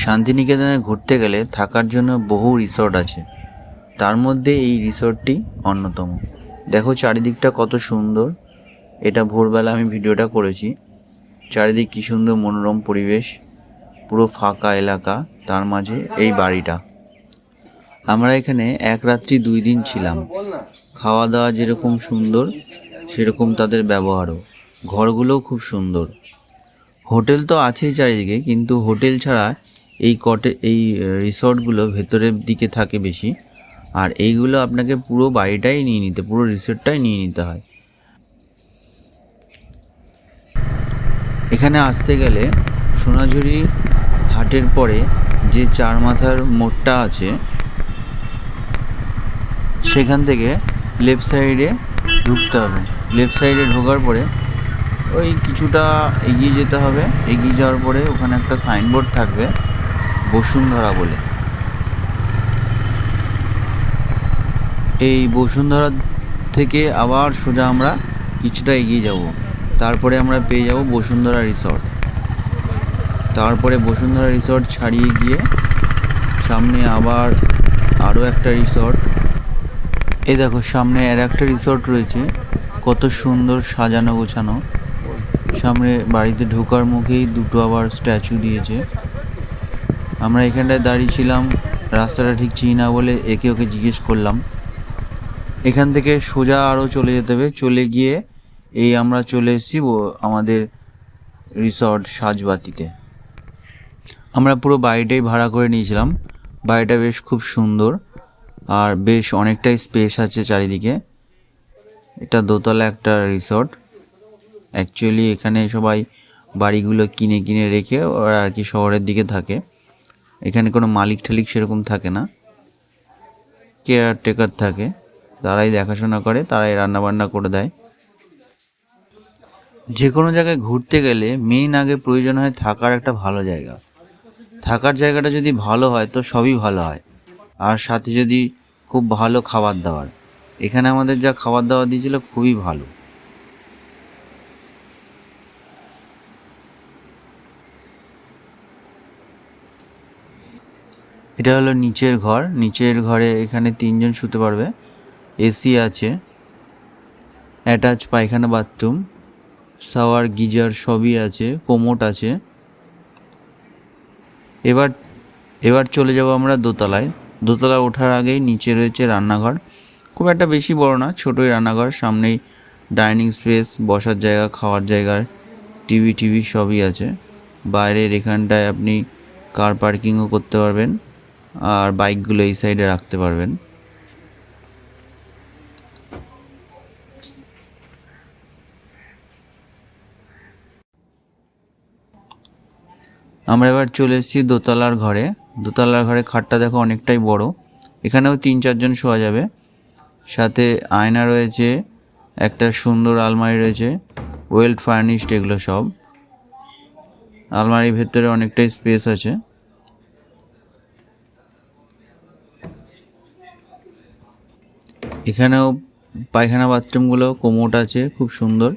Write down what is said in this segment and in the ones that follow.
শান্তিনিকেতনে ঘুরতে গেলে থাকার জন্য বহু রিসর্ট আছে, তার মধ্যে এই রিসর্টটি অন্যতম। দেখো চারিদিকটা কত সুন্দর। এটা ভোরবেলা আমি ভিডিওটা করেছি। চারিদিক কী সুন্দর মনোরম পরিবেশ, পুরো ফাঁকা এলাকা, তার মাঝে এই বাড়িটা। আমরা এখানে এক রাত্রি 2 দিন ছিলাম। খাওয়া দাওয়া যেরকম সুন্দর সেরকম তাদের ব্যবহারও। ঘরগুলোও খুব সুন্দর। হোটেল তো আছেই চারিদিকে, কিন্তু হোটেল ছাড়া এই রিসর্টগুলো ভেতরের দিকে থাকে বেশি, আর এইগুলো আপনাকে পুরো বাড়িটাই নিয়ে নিতে, পুরো রিসর্টটাই নিয়ে নিতে হয়। এখানে আসতে গেলে সোনাঝুরি হাটের পরে যে 4 মাথার মোড়টা আছে, সেখান থেকে লেফট সাইডে ঢুকতে হবে। লেফট সাইডে ঢোকার পরে ওই কিছুটা এগিয়ে যেতে হবে। এগিয়ে যাওয়ার পরে ওখানে একটা সাইনবোর্ড থাকবে বসুন্ধরা বলে। এই বসুন্ধরা থেকে আবার সোজা আমরা কিছুটা এগিয়ে যাব, তারপরে আমরা পেয়ে যাব বসুন্ধরা রিসর্ট। তারপরে বসুন্ধরা রিসর্ট ছাড়িয়ে গিয়ে সামনে আবার আরও একটা রিসর্ট। এই দেখো সামনে আর একটা রিসর্ট রয়েছে, কত সুন্দর সাজানো গোছানো। সামনে বাড়িতে ঢোকার মুখেই দুটো আবার স্ট্যাচু দিয়েছে। আমরা এখানটায় দাঁড়িয়ে ছিলাম, রাস্তাটা ঠিক চিনি না বলে ওকে জিজ্ঞেস করলাম। এখান থেকে সোজা আরও চলে যেতে হবে। চলে গিয়ে এই আমরা চলে এসেছি আমাদের রিসর্ট সাজবাতিতে। আমরা পুরো বাড়িটাই ভাড়া করে নিয়েছিলাম। বাড়িটা বেশ খুব সুন্দর আর বেশ অনেকটাই স্পেস আছে চারিদিকে। এটা দোতলা একটা রিসর্ট। অ্যাকচুয়ালি এখানে সবাই বাড়িগুলো কিনে কিনে রেখে ওরা আর কি শহরের দিকে থাকে। এখানে কোনো মালিক ঠালিক সেরকম থাকে না, কেয়ারটেকার থাকে, তারাই দেখাশোনা করে, তারাই রান্নাবান্না করে দেয়। যে কোনো জায়গায় ঘুরতে গেলে মেইন আগে প্রয়োজন হয় থাকার একটা ভালো জায়গা। থাকার জায়গাটা যদি ভালো হয় তো সবই ভালো হয়, আর সাথে যদি খুব ভালো খাবার দাবার। এখানে আমাদের যা খাবার দাবার দিয়েছিল খুবই ভালো। এটা হলো নিচের ঘর। নিচের ঘরে এখানে 3 জন শুতে পারবে। এসি আছে, অ্যাটাচ পায়খানা বাথরুম, শাওয়ার গিজার সবই আছে, কোমোট আছে। এবার চলে যাব আমরা দোতলায়। দোতলা ওঠার আগেই নিচে রয়েছে রান্নাঘর। খুব একটা বেশি বড় না, ছোটোই রান্নাঘর। সামনেই ডাইনিং স্পেস, বসার জায়গা, খাওয়ার জায়গা, টিভি সবই আছে। বাইরের এখানটায় আপনি কার পার্কিংও করতে পারবেন, আর বাইকগুলো এই সাইডে রাখতে পারবেন। আমরা এবার চলে এসেছি দোতলার ঘরে। দোতলার ঘরে খাটটা দেখো অনেকটাই বড়। এখানেও 3-4 জন শোয়া যাবে। সাথে আয়না রয়েছে, একটা সুন্দর আলমারি রয়েছে, ওয়েল ফার্নিশড এগুলো সব। আলমারির ভেতরে অনেকটাই স্পেস আছে। এখানেও পায়খানা বাথরুমগুলো কোমোট আছে, খুব সুন্দর।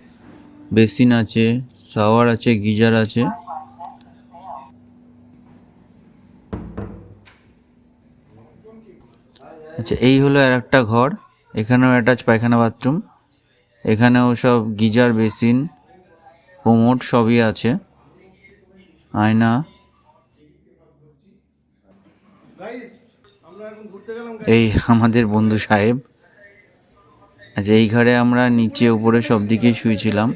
বেসিন আছে, শাওয়ার আছে, গিজার আছে। আচ্ছা, এই হলো আর একটা ঘর। এখানেও অ্যাটাচ পায়খানা বাথরুম। এখানেও সব গিজার, বেসিন, কোমোট সবই আছে, আয়না। এই আমাদের বন্ধু সাহেব। আচ্ছা, এই ঘরে আমরা নিচে উপরে সব দিকেই শুয়েছিলাম।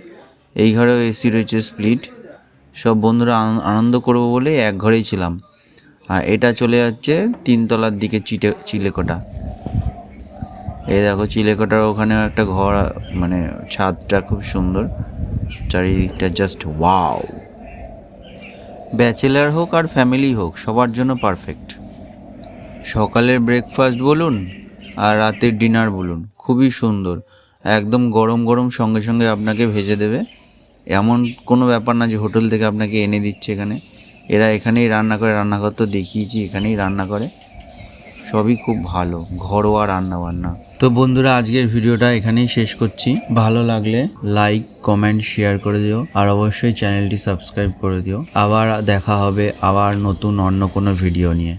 এই ঘরেও এসি রয়েছে স্প্লিট। সব বন্ধুরা আনন্দ করবো বলে এক ঘরেই ছিলাম। আর এটা চলে যাচ্ছে 3 তলার দিকে, চিলেকোঠা। এই দেখো চিলেকোঠার ওখানেও একটা ঘর, মানে ছাদটা খুব সুন্দর, চারিদিকটা জাস্ট ওয়াও। ব্যাচেলার হোক আর ফ্যামিলি হোক, সবার জন্য পারফেক্ট। সকালের ব্রেকফাস্ট বলুন আর রাতের ডিনার বলুন, খুবই সুন্দর। একদম গরম গরম সঙ্গে সঙ্গে আপনাকে ভেজে দেবে। এমন কোনো ব্যাপার না যে হোটেল থেকে আপনাকে এনে দিচ্ছে। এখানে এরা এখানেই রান্না করে, রান্নাঘর তো দেখিয়েছি, এখানেই রান্না করে। সবই খুব ভালো, ঘরোয়া রান্নাবান্না। তো বন্ধুরা, আজকের ভিডিওটা এখানেই শেষ করছি। ভালো লাগলে লাইক, কমেন্ট, শেয়ার করে দিও, আর অবশ্যই চ্যানেলটি সাবস্ক্রাইব করে দিও। আবার দেখা হবে নতুন অন্য কোনো ভিডিও নিয়ে।